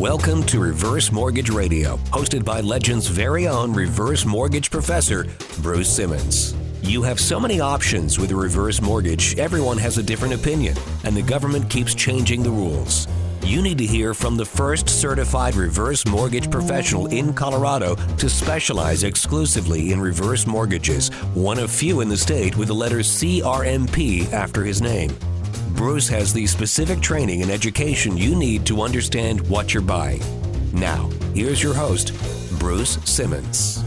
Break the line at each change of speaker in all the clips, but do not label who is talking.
Welcome to Reverse Mortgage Radio, hosted by Legend's very own reverse mortgage professor, Bruce Simmons. You have so many options with a reverse mortgage, everyone has a different opinion, and the government keeps changing the rules. You need to hear from the first certified reverse mortgage professional in Colorado to specialize exclusively in reverse mortgages, one of few in the state with the letters CRMP after his name. Bruce has the specific training and education you need to understand what you're buying. Now, here's your host, Bruce Simmons.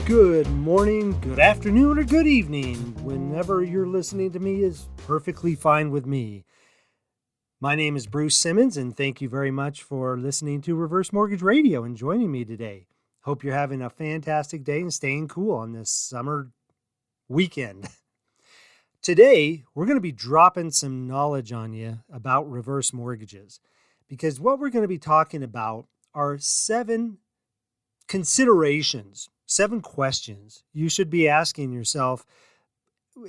Good morning, good afternoon, or good evening. Whenever you're listening to me is perfectly fine with me. My name is Bruce Simmons, and thank you very much for listening to Reverse Mortgage Radio and joining me today. Hope you're having a fantastic day and staying cool on this summer weekend. Today, we're going to be dropping some knowledge on you about reverse mortgages, because what we're going to be talking about are 7 considerations, 7 questions you should be asking yourself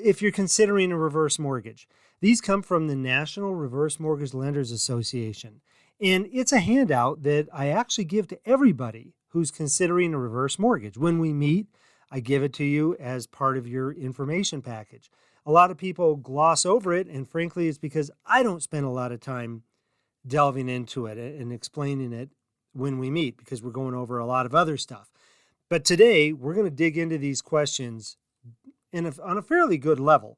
if you're considering a reverse mortgage. These come from the National Reverse Mortgage Lenders Association, and it's a handout that I actually give to everybody who's considering a reverse mortgage. When we meet, I give it to you as part of your information package. A lot of people gloss over it, and frankly, it's because I don't spend a lot of time delving into it and explaining it when we meet, because we're going over a lot of other stuff. But today, we're going to dig into these questions on a fairly good level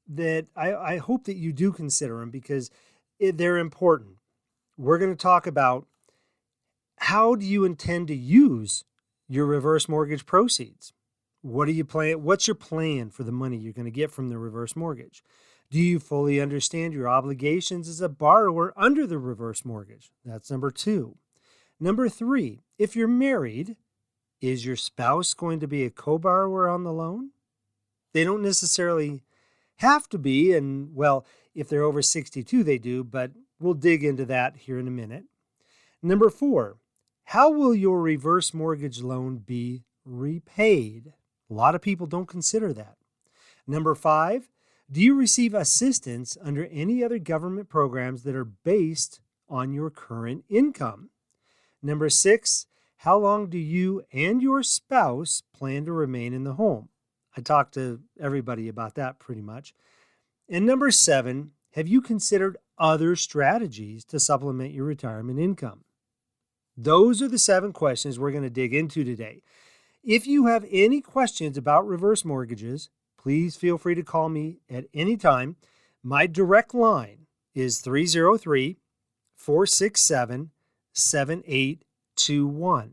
that I hope that you do consider them, because they're important. We're going to talk about how do you intend to use your reverse mortgage proceeds? What are you plan? What's your plan for the money you're going to get from the reverse mortgage? Do you fully understand your obligations as a borrower under the reverse mortgage? That's number 2. Number 3, if you're married, is your spouse going to be a co-borrower on the loan? They don't necessarily have to be, and well, if they're over 62, they do, but we'll dig into that here in a minute. Number 4, how will your reverse mortgage loan be repaid? A lot of people don't consider that. Number 5, do you receive assistance under any other government programs that are based on your current income? Number 6, how long do you and your spouse plan to remain in the home? I talk to everybody about that pretty much. And number 7, have you considered other strategies to supplement your retirement income? Those are the 7 questions we're going to dig into today. If you have any questions about reverse mortgages, please feel free to call me at any time. My direct line is 303-467-7821.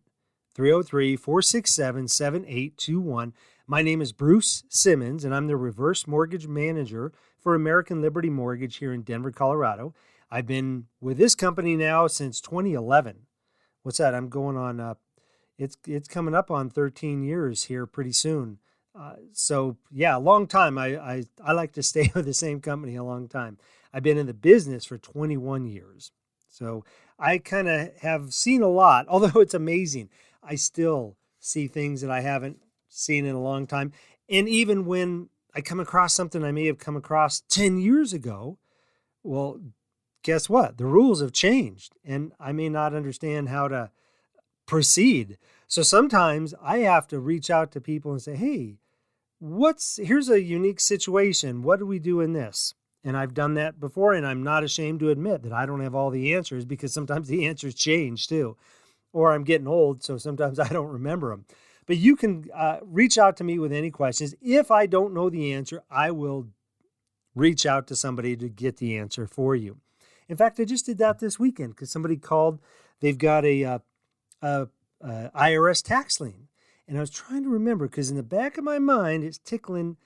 303-467-7821. My name is Bruce Simmons, and I'm the Reverse Mortgage Manager for American Liberty Mortgage here in Denver, Colorado. I've been with this company now since 2011. What's that? I'm going on it's coming up on 13 years here pretty soon. So yeah, a long time. I like to stay with the same company a long time. I've been in the business for 21 years. So I kind of have seen a lot, although it's amazing. I still see things that I haven't seen in a long time. And even when I come across something I may have come across 10 years ago, well, guess what? The rules have changed, and I may not understand how to proceed. So sometimes I have to reach out to people and say, hey, here's a unique situation. What do we do in this? And I've done that before, and I'm not ashamed to admit that I don't have all the answers, because sometimes the answers change too. Or I'm getting old, so sometimes I don't remember them. But you can reach out to me with any questions. If I don't know the answer, I will reach out to somebody to get the answer for you. In fact, I just did that this weekend because somebody called. They've got a IRS tax lien. And I was trying to remember, because in the back of my mind, it's tickling,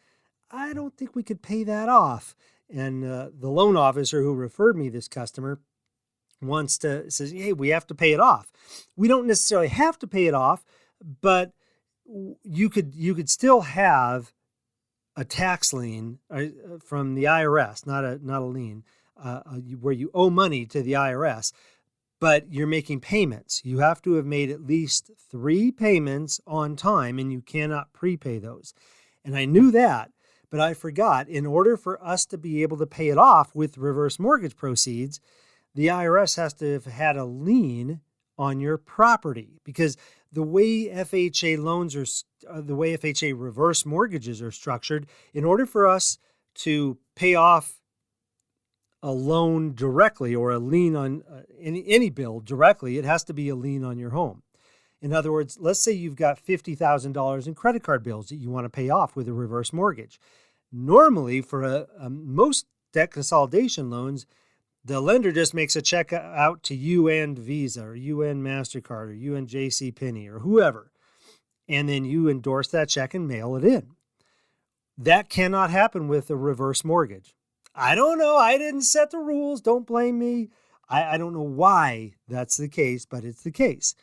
I don't think we could pay that off. And the loan officer who referred me this customer says, hey, we have to pay it off. We don't necessarily have to pay it off, but you could still have a tax lien from the IRS, not a lien, where you owe money to the IRS, but you're making payments. You have to have made at least 3 payments on time, and you cannot prepay those. And I knew that, but I forgot, in order for us to be able to pay it off with reverse mortgage proceeds, the IRS has to have had a lien on your property, because the way FHA loans are, the way FHA reverse mortgages are structured, in order for us to pay off a loan directly or a lien on any bill directly, it has to be a lien on your home. In other words, let's say you've got $50,000 in credit card bills that you want to pay off with a reverse mortgage. Normally, for most debt consolidation loans, the lender just makes a check out to you and Visa or you and MasterCard or you and JCPenney or whoever, and then you endorse that check and mail it in. That cannot happen with a reverse mortgage. I don't know. I didn't set the rules. Don't blame me. I don't know why that's the case, but it's the case.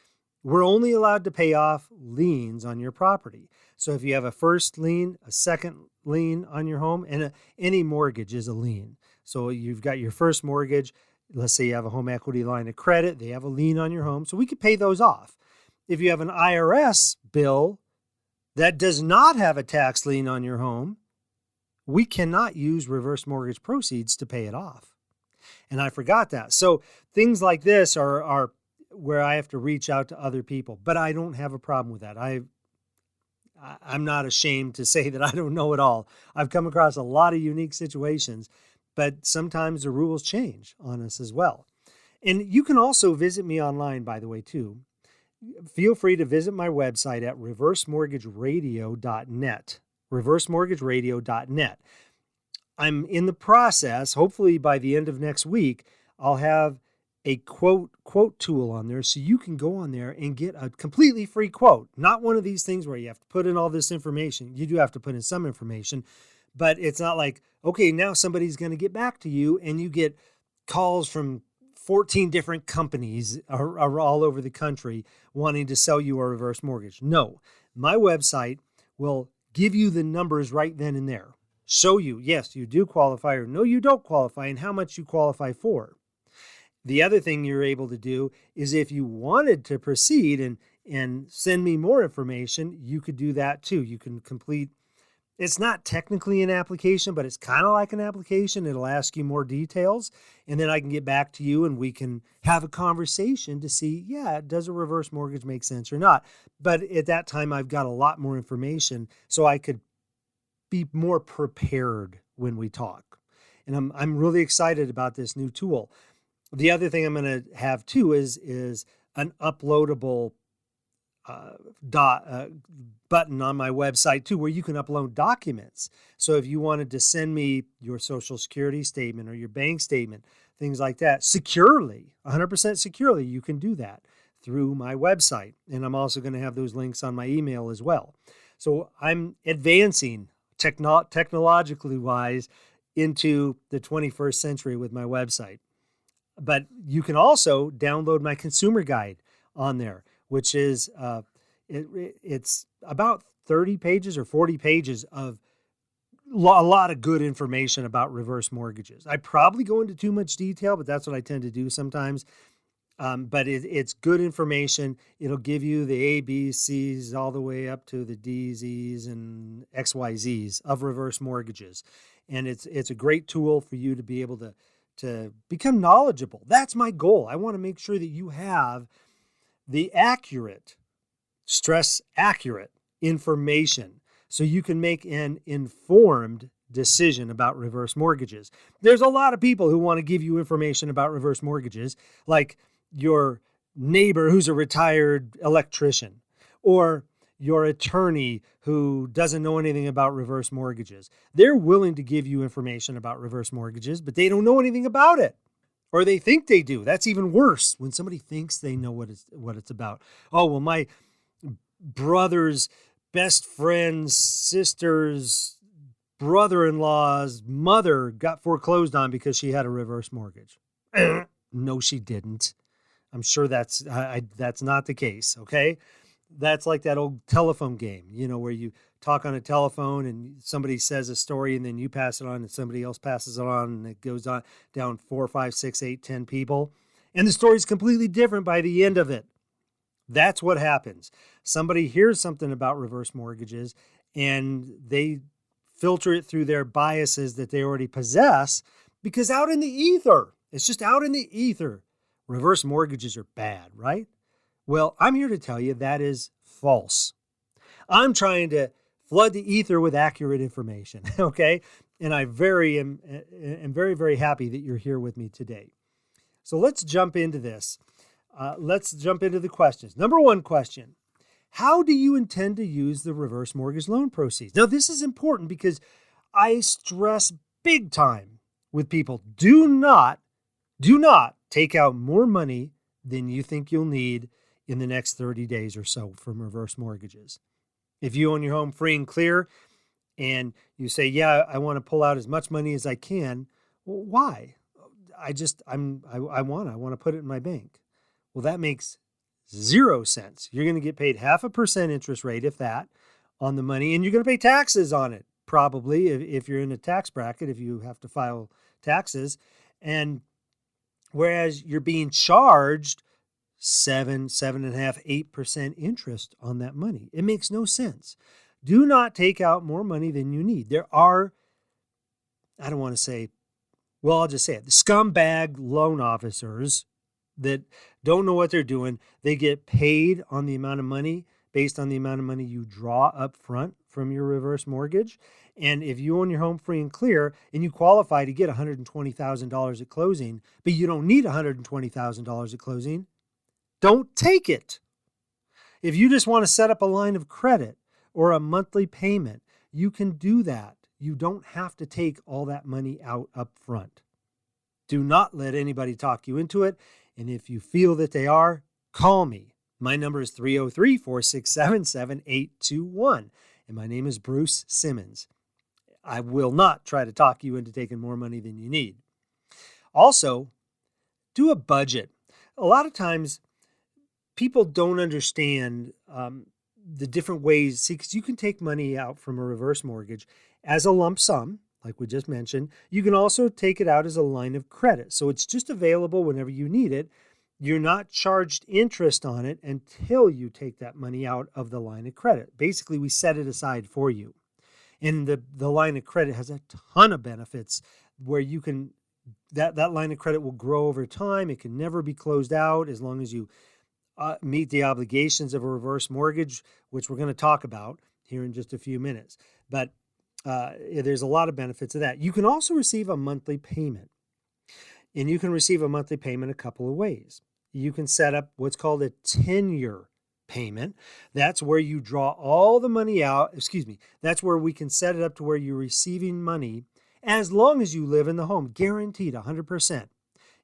We're only allowed to pay off liens on your property. So if you have a first lien, a second lien on your home, and any mortgage is a lien. So you've got your first mortgage. Let's say you have a home equity line of credit. They have a lien on your home. So we could pay those off. If you have an IRS bill that does not have a tax lien on your home, we cannot use reverse mortgage proceeds to pay it off. And I forgot that. So things like this are where I have to reach out to other people. But I don't have a problem with that. I'm not ashamed to say that I don't know it all. I've come across a lot of unique situations, but sometimes the rules change on us as well. And you can also visit me online, by the way, too. Feel free to visit my website at reversemortgageradio.net. reversemortgageradio.net. I'm in the process, hopefully by the end of next week, I'll have a quote tool on there so you can go on there and get a completely free quote. Not one of these things where you have to put in all this information. You do have to put in some information, but it's not like, okay, now somebody's going to get back to you and you get calls from 14 different companies are all over the country wanting to sell you a reverse mortgage. No, my website will give you the numbers right then and there. Show you, yes, you do qualify, or no, you don't qualify, and how much you qualify for. The other thing you're able to do is if you wanted to proceed and send me more information, you could do that too. You can complete, it's not technically an application, but it's kind of like an application. It'll ask you more details, and then I can get back to you and we can have a conversation to see, yeah, does a reverse mortgage make sense or not? But at that time, I've got a lot more information, so I could be more prepared when we talk. And I'm really excited about this new tool. The other thing I'm going to have too is an uploadable button on my website too, where you can upload documents. So if you wanted to send me your Social Security statement or your bank statement, things like that, securely, 100% securely, you can do that through my website. And I'm also going to have those links on my email as well. So I'm advancing technologically wise into the 21st century with my website. But you can also download my consumer guide on there, which is it's about 30 pages or 40 pages of a lot of good information about reverse mortgages. I probably go into too much detail, but that's what I tend to do sometimes. But it's good information. It'll give you the A, B, C's all the way up to the D's, E's, and X, Y, Z's of reverse mortgages. And it's a great tool for you to be able to become knowledgeable. That's my goal. I want to make sure that you have the accurate, stress accurate information so you can make an informed decision about reverse mortgages. There's a lot of people who want to give you information about reverse mortgages, like your neighbor who's a retired electrician, or your attorney who doesn't know anything about reverse mortgages. They're willing to give you information about reverse mortgages, but they don't know anything about it. Or they think they do. That's even worse when somebody thinks they know what it's about. Oh, well, my brother's best friend's sister's brother-in-law's mother got foreclosed on because she had a reverse mortgage. No, she didn't. I'm sure that's not the case, okay? That's like that old telephone game, where you talk on a telephone and somebody says a story and then you pass it on and somebody else passes it on and it goes on down 4, 5, 6, 8, 10 people. And the story's completely different by the end of it. That's what happens. Somebody hears something about reverse mortgages and they filter it through their biases that they already possess, because out in the ether, It's just out in the ether. Reverse mortgages are bad, right? Well, I'm here to tell you that is false. I'm trying to flood the ether with accurate information, okay? And I am very, very happy that you're here with me today. So let's jump into this. Let's jump into the questions. Number one question, how do you intend to use the reverse mortgage loan proceeds? Now, this is important because I stress big time with people, do not take out more money than you think you'll need in the next 30 days or so from reverse mortgages. If you own your home free and clear and you say, yeah, I want to pull out as much money as I can, well, why? I want to put it in my bank. Well, that makes 0 sense. You're going to get paid 0.5% interest rate, if that, on the money, and you're going to pay taxes on it, probably, if you're in a tax bracket, if you have to file taxes. And whereas you're being charged 7.5%, 8% interest on that money. It makes no sense. Do not take out more money than you need. There are, I don't want to say, well, I'll just say it, the scumbag loan officers that don't know what they're doing. They get paid on the amount of money based on the amount of money you draw up front from your reverse mortgage. And if you own your home free and clear and you qualify to get $120,000 at closing, but you don't need $120,000 at closing, don't take it. If you just want to set up a line of credit or a monthly payment, you can do that. You don't have to take all that money out up front. Do not let anybody talk you into it. And if you feel that they are, call me. My number is 303-467-7821. And my name is Bruce Simmons. I will not try to talk you into taking more money than you need. Also, do a budget. A lot of times, people don't understand the different ways. See, because you can take money out from a reverse mortgage as a lump sum, like we just mentioned. You can also take it out as a line of credit. So it's just available whenever you need it. You're not charged interest on it until you take that money out of the line of credit. Basically, we set it aside for you. And the line of credit has a ton of benefits where you can, that line of credit will grow over time. It can never be closed out as long as you meet the obligations of a reverse mortgage, which we're going to talk about here in just a few minutes. But there's a lot of benefits of that. You can also receive a monthly payment. And you can receive a monthly payment a couple of ways. You can set up what's called a tenure payment. That's where you draw all the money out. That's where we can set it up to where you're receiving money as long as you live in the home, guaranteed 100%.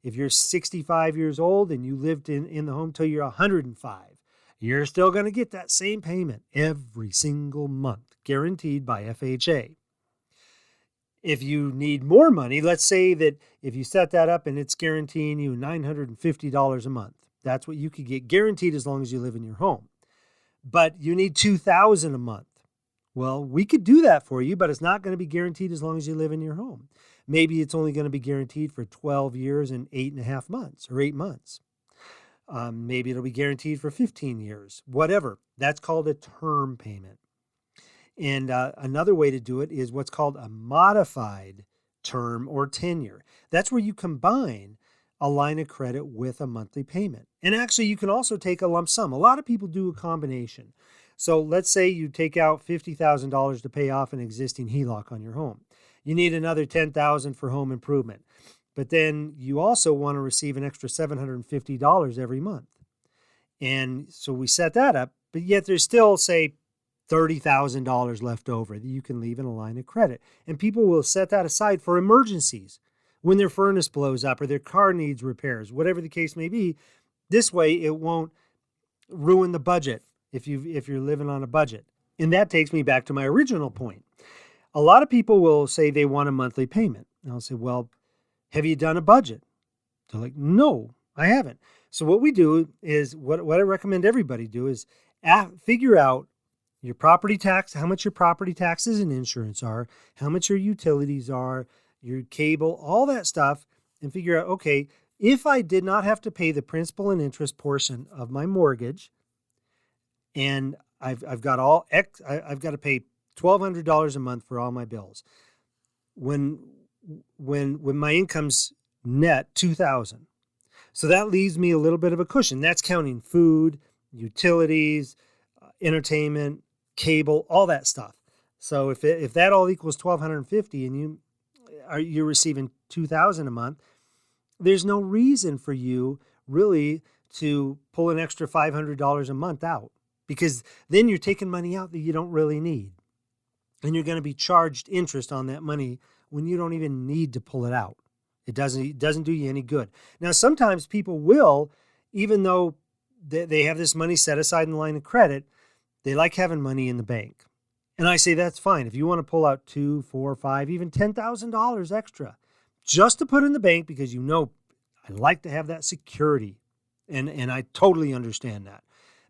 If you're 65 years old and you lived in the home till you're 105, you're still going to get that same payment every single month, guaranteed by FHA. If you need more money, let's say that if you set that up and it's guaranteeing you $950 a month, that's what you could get guaranteed as long as you live in your home. But you need $2,000 a month. Well, we could do that for you, but it's not going to be guaranteed as long as you live in your home. Maybe it's only going to be guaranteed for 12 years and 8.5 months or 8 months. Maybe it'll be guaranteed for 15 years, whatever. That's called a term payment. And another way to do it is what's called a modified term or tenure. That's where you combine a line of credit with a monthly payment. And actually, you can also take a lump sum. A lot of people do a combination. So let's say you take out $50,000 to pay off an existing HELOC on your home. You need another $10,000 for home improvement. But then you also want to receive an extra $750 every month. And so we set that up, but yet there's still, say, $30,000 left over that you can leave in a line of credit. And people will set that aside for emergencies when their furnace blows up or their car needs repairs, whatever the case may be. This way, it won't ruin the budget if you're living on a budget. And that takes me back to my original point. A lot of people will say they want a monthly payment. And I'll say, well, have you done a budget? They're like, no, I haven't. So what we do is, what I recommend everybody do is figure out your property tax, how much your property taxes and insurance are, how much your utilities are, your cable, all that stuff, and figure out, okay, if I did not have to pay the principal and interest portion of my mortgage, and I've got to pay $1,200 a month for all my bills. When my income's net $2,000. So that leaves me a little bit of a cushion. That's counting food, utilities, entertainment, cable, all that stuff. So if that all equals $1,250 and you're receiving $2,000 a month, there's no reason for you really to pull an extra $500 a month out, because then you're taking money out that you don't really need. And you're going to be charged interest on that money when you don't even need to pull it out. It doesn't do you any good. Now, sometimes people will, even though they have this money set aside in the line of credit, they like having money in the bank. And I say that's fine. If you want to pull out $2,000, $4,000, $5,000, even $10,000 extra, just to put in the bank, because I like to have that security. And I totally understand that,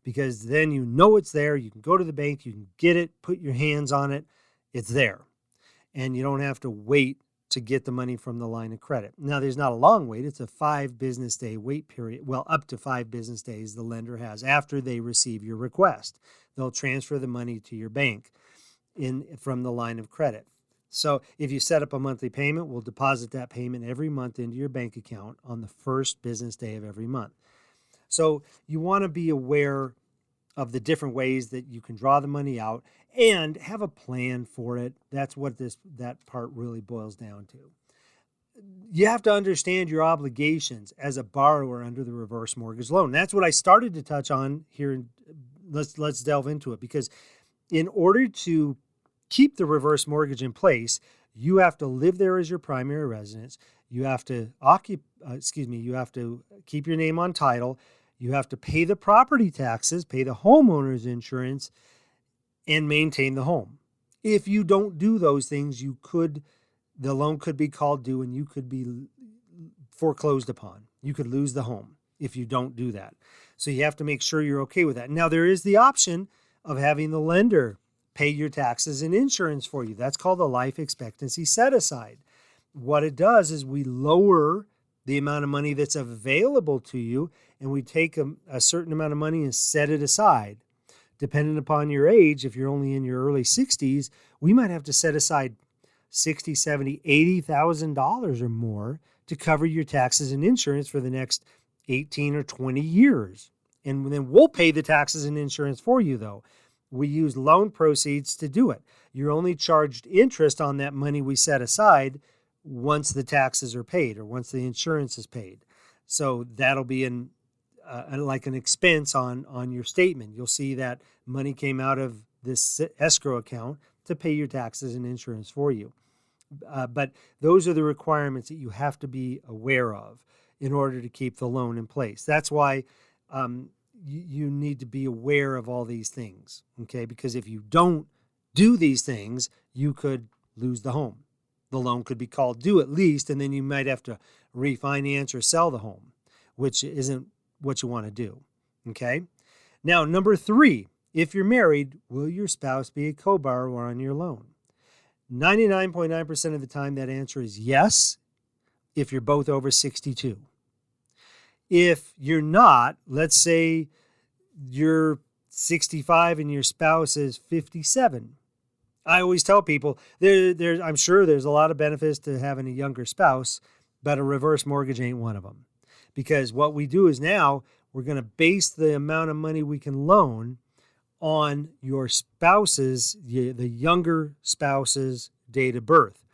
because then it's there. You can go to the bank, you can get it, put your hands on it. It's there. And you don't have to wait to get the money from the line of credit. Now, there's not a long wait. It's a 5 business day wait period. Well, up to 5 business days the lender has after they receive your request. They'll transfer the money to your bank from the line of credit. So if you set up a monthly payment, we'll deposit that payment every month into your bank account on the first business day of every month. So you want to be aware of the different ways that you can draw the money out and have a plan for it. That's what that part really boils down to. You have to understand your obligations as a borrower under the reverse mortgage loan. That's what I started to touch on here. Let's delve into it, because in order to keep the reverse mortgage in place, you have to live there as your primary residence. You have to you have to keep your name on title. You have to pay the property taxes, pay the homeowner's insurance, and maintain the home. If you don't do those things, the loan could be called due and you could be foreclosed upon. You could lose the home if you don't do that. So you have to make sure you're okay with that. Now, there is the option of having the lender pay your taxes and insurance for you. That's called a life expectancy set aside. What it does is we lower the amount of money that's available to you, and we take a certain amount of money and set it aside. Depending upon your age, if you're only in your early 60s, we might have to set aside $60,000, $70,000, $80,000 or more to cover your taxes and insurance for the next 18 or 20 years. And then we'll pay the taxes and insurance for you, though. We use loan proceeds to do it. You're only charged interest on that money we set aside once the taxes are paid or once the insurance is paid. So that'll be like an expense on your statement. You'll see that money came out of this escrow account to pay your taxes and insurance for you. But those are the requirements that you have to be aware of in order to keep the loan in place. That's why you need to be aware of all these things, okay? Because if you don't do these things, you could lose the home. The loan could be called due at least, and then you might have to refinance or sell the home, which isn't what you want to do, okay? Now, number 3, if you're married, will your spouse be a co-borrower on your loan? 99.9% of the time, that answer is yes, if you're both over 62. If you're not, let's say you're 65 and your spouse is 57. I always tell people, I'm sure there's a lot of benefits to having a younger spouse, but a reverse mortgage ain't one of them. Because what we do is now we're going to base the amount of money we can loan on your spouse's, the younger spouse's date of birth.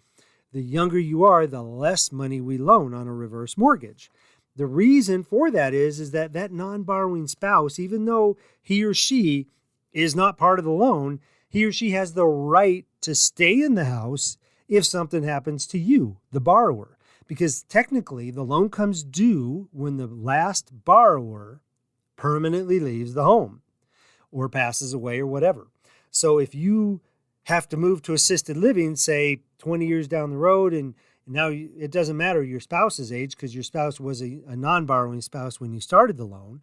The younger you are, the less money we loan on a reverse mortgage. The reason for that is that non-borrowing spouse, even though he or she is not part of the loan, he or she has the right to stay in the house if something happens to you, the borrower. Because technically, the loan comes due when the last borrower permanently leaves the home or passes away or whatever. So if you have to move to assisted living, say 20 years down the road, and now it doesn't matter your spouse's age because your spouse was a non-borrowing spouse when you started the loan.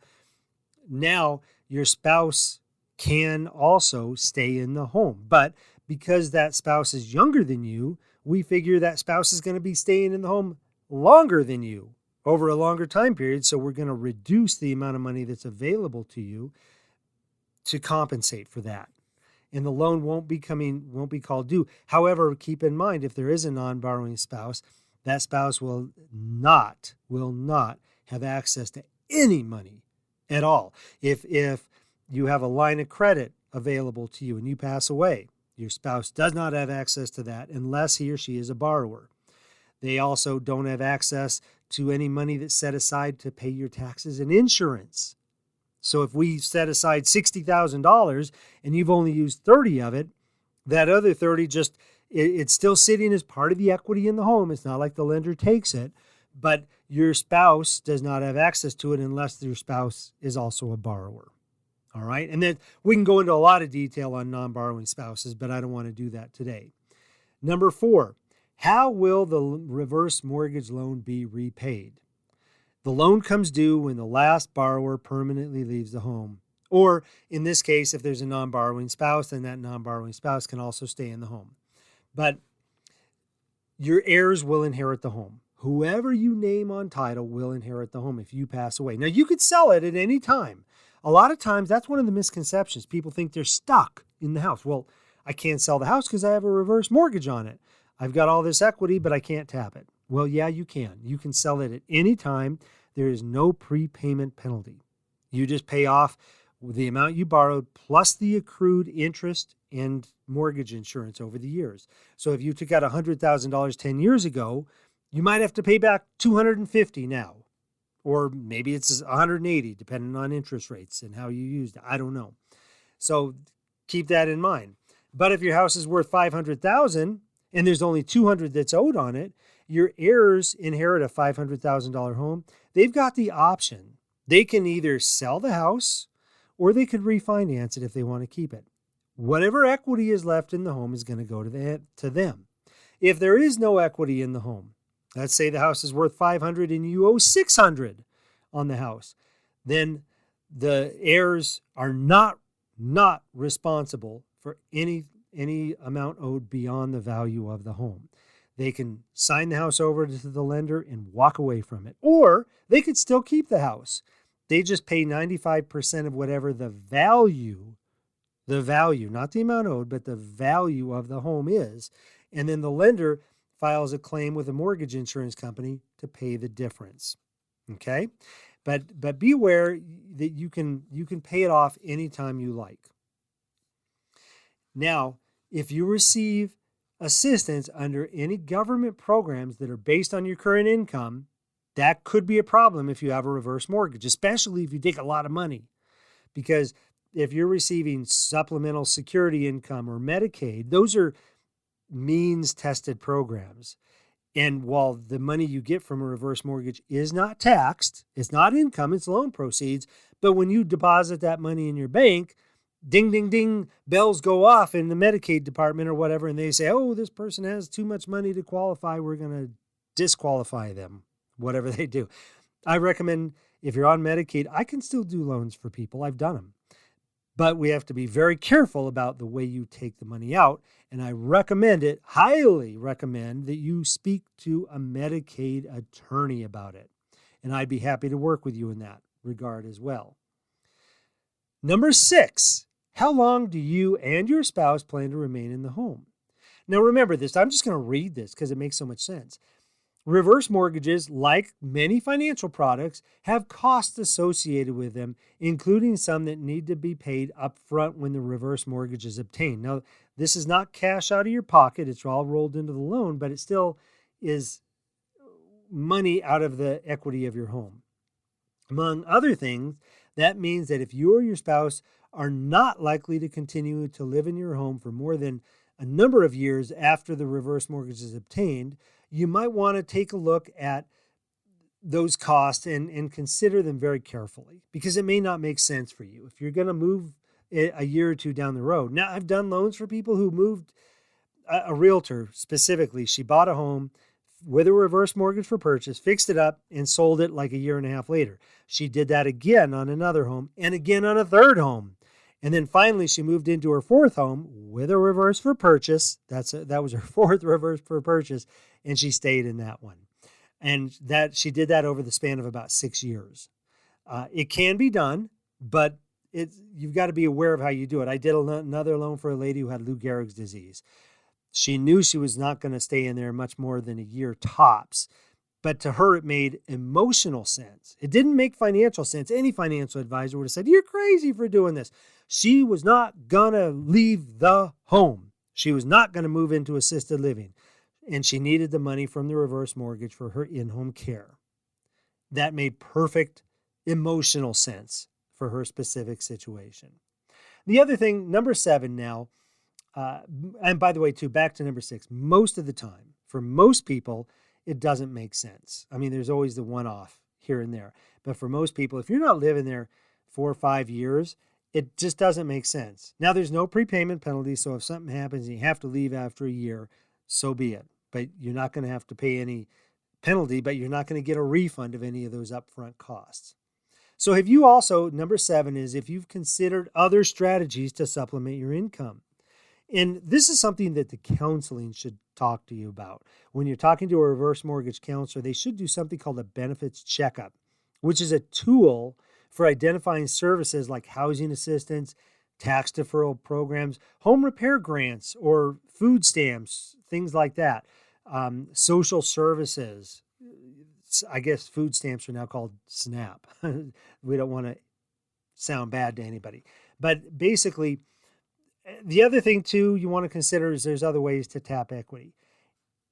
Now your spouse can also stay in the home. But because that spouse is younger than you, we figure that spouse is going to be staying in the home longer than you over a longer time period. So we're going to reduce the amount of money that's available to you to compensate for that. And the loan won't be called due. However, keep in mind, if there is a non-borrowing spouse, that spouse will not have access to any money at all. If you have a line of credit available to you and you pass away, your spouse does not have access to that unless he or she is a borrower. They also don't have access to any money that's set aside to pay your taxes and insurance. So if we set aside $60,000 and you've only used 30 of it, that other 30 it's still sitting as part of the equity in the home. It's not like the lender takes it, but your spouse does not have access to it unless your spouse is also a borrower. All right. And then we can go into a lot of detail on non-borrowing spouses, but I don't want to do that today. Number 4, how will the reverse mortgage loan be repaid? The loan comes due when the last borrower permanently leaves the home. Or in this case, if there's a non-borrowing spouse, then that non-borrowing spouse can also stay in the home. But your heirs will inherit the home. Whoever you name on title will inherit the home if you pass away. Now, you could sell it at any time. A lot of times, that's one of the misconceptions. People think they're stuck in the house. Well, I can't sell the house because I have a reverse mortgage on it. I've got all this equity, but I can't tap it. Well, yeah, you can. You can sell it at any time. There is no prepayment penalty. You just pay off the amount you borrowed plus the accrued interest and mortgage insurance over the years. So if you took out $100,000 10 years ago, you might have to pay back $250 now. Or maybe it's $180, depending on interest rates and how you used it. I don't know. So keep that in mind. But if your house is worth $500,000 and there's only $200 that's owed on it, your heirs inherit a $500,000 home. They've got the option. They can either sell the house or they could refinance it if they want to keep it. Whatever equity is left in the home is going to go to them. If there is no equity in the home, let's say the house is worth $500 and you owe $600 on the house, then the heirs are not responsible for any amount owed beyond the value of the home. They can sign the house over to the lender and walk away from it, or they could still keep the house. They just pay 95% of whatever the value, not the amount owed, but the value of the home is. And then the lender files a claim with a mortgage insurance company to pay the difference. Okay? But be aware that you can pay it off anytime you like. Now, if you receive assistance under any government programs that are based on your current income, that could be a problem if you have a reverse mortgage, especially if you take a lot of money. Because if you're receiving supplemental security income or Medicaid, those are means-tested programs. And while the money you get from a reverse mortgage is not taxed, it's not income, it's loan proceeds, but when you deposit that money in your bank, ding, ding, ding, bells go off in the Medicaid department or whatever, and they say, oh, this person has too much money to qualify, we're going to disqualify them, whatever they do. I recommend if you're on Medicaid, I can still do loans for people. I've done them. But we have to be very careful about the way you take the money out. And I highly recommend that you speak to a Medicaid attorney about it. And I'd be happy to work with you in that regard as well. Number 6, how long do you and your spouse plan to remain in the home? Now remember this, I'm just going to read this because it makes so much sense. Reverse mortgages, like many financial products, have costs associated with them, including some that need to be paid up front when the reverse mortgage is obtained. Now, this is not cash out of your pocket. It's all rolled into the loan, but it still is money out of the equity of your home. Among other things, that means that if you or your spouse are not likely to continue to live in your home for more than a number of years after the reverse mortgage is obtained, you might want to take a look at those costs and consider them very carefully, because it may not make sense for you if you're going to move a year or two down the road. Now, I've done loans for people who moved, a realtor specifically. She bought a home with a reverse mortgage for purchase, fixed it up, and sold it like a year and a half later. She did that again on another home and again on a third home. And then finally, she moved into her fourth home with a reverse for purchase. That was her fourth reverse for purchase, and she stayed in that one. And she did that over the span of about 6 years. It can be done, but you've got to be aware of how you do it. I did another loan for a lady who had Lou Gehrig's disease. She knew she was not going to stay in there much more than a year tops. But to her, it made emotional sense. It didn't make financial sense. Any financial advisor would have said, you're crazy for doing this. She was not going to leave the home. She was not going to move into assisted living. And she needed the money from the reverse mortgage for her in-home care. That made perfect emotional sense for her specific situation. The other thing, number 7 now, and by the way, too, back to number 6, most of the time, for most people, it doesn't make sense. I mean, there's always the one-off here and there. But for most people, if you're not living there 4 or 5 years, it just doesn't make sense. Now, there's no prepayment penalty, so if something happens and you have to leave after a year, so be it. But you're not going to have to pay any penalty, but you're not going to get a refund of any of those upfront costs. So have you also, number 7 is if you've considered other strategies to supplement your income. And this is something that the counseling should talk to you about. When you're talking to a reverse mortgage counselor, they should do something called a benefits checkup, which is a tool for identifying services like housing assistance, tax deferral programs, home repair grants, or food stamps, things like that. Social services. I guess food stamps are now called SNAP. We don't want to sound bad to anybody. But basically, the other thing, too, you want to consider is there's other ways to tap equity.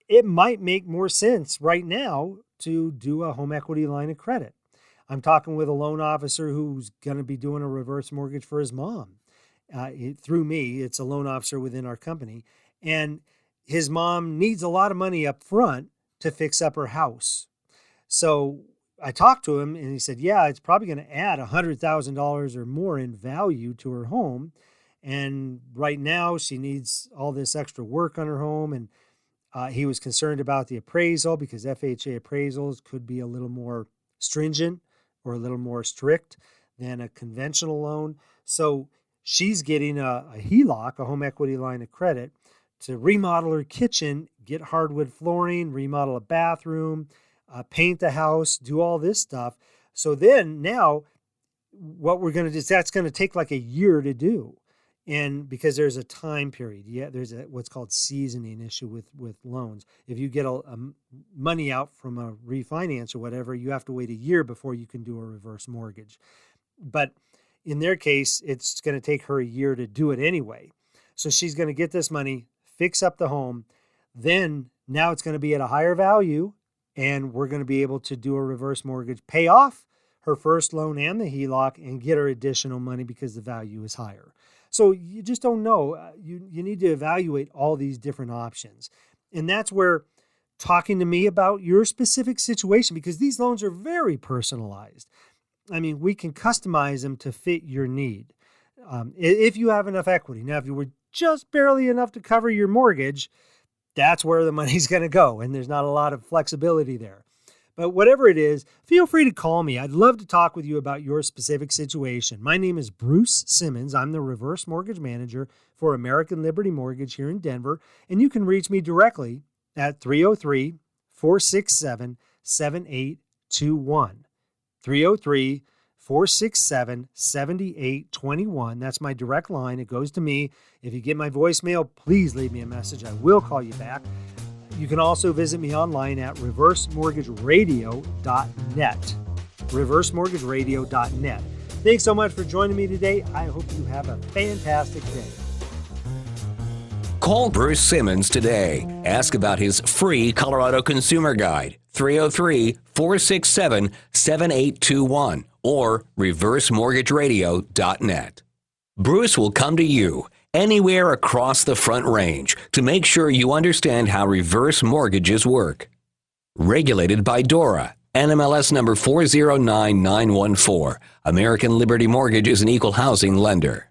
It might make more sense right now to do a home equity line of credit. I'm talking with a loan officer who's going to be doing a reverse mortgage for his mom. Through me, it's a loan officer within our company. And his mom needs a lot of money up front to fix up her house. So I talked to him and he said, yeah, it's probably going to add $100,000 or more in value to her home. And right now she needs all this extra work on her home. And he was concerned about the appraisal because FHA appraisals could be a little more stringent or a little more strict than a conventional loan. So she's getting a HELOC, a home equity line of credit, to remodel her kitchen, get hardwood flooring, remodel a bathroom, paint the house, do all this stuff. So then now what we're going to do is that's going to take like a year to do. And because there's a time period, there's what's called seasoning issue with loans. If you get a money out from a refinance or whatever, you have to wait a year before you can do a reverse mortgage. But in their case, it's going to take her a year to do it anyway. So she's going to get this money, fix up the home. Then now it's going to be at a higher value, and we're going to be able to do a reverse mortgage, pay off her first loan and the HELOC, and get her additional money because the value is higher. So you just don't know. You need to evaluate all these different options. And that's where talking to me about your specific situation, because these loans are very personalized. I mean, we can customize them to fit your need. If you have enough equity. Now, if you were just barely enough to cover your mortgage, that's where the money's going to go. And there's not a lot of flexibility there. But whatever it is, feel free to call me. I'd love to talk with you about your specific situation. My name is Bruce Simmons. I'm the reverse mortgage manager for American Liberty Mortgage here in Denver. And you can reach me directly at 303-467-7821. 303-467-7821. That's my direct line. It goes to me. If you get my voicemail, please leave me a message. I will call you back. You can also visit me online at reversemortgageradio.net. reversemortgageradio.net. Thanks so much for joining me today. I hope you have a fantastic day.
Call Bruce Simmons today. Ask about his free Colorado Consumer Guide, 303-467-7821 or reversemortgageradio.net. Bruce will come to you anywhere across the Front Range to make sure you understand how reverse mortgages work. Regulated by DORA, NMLS number 409914. American Liberty Mortgage is an equal housing lender.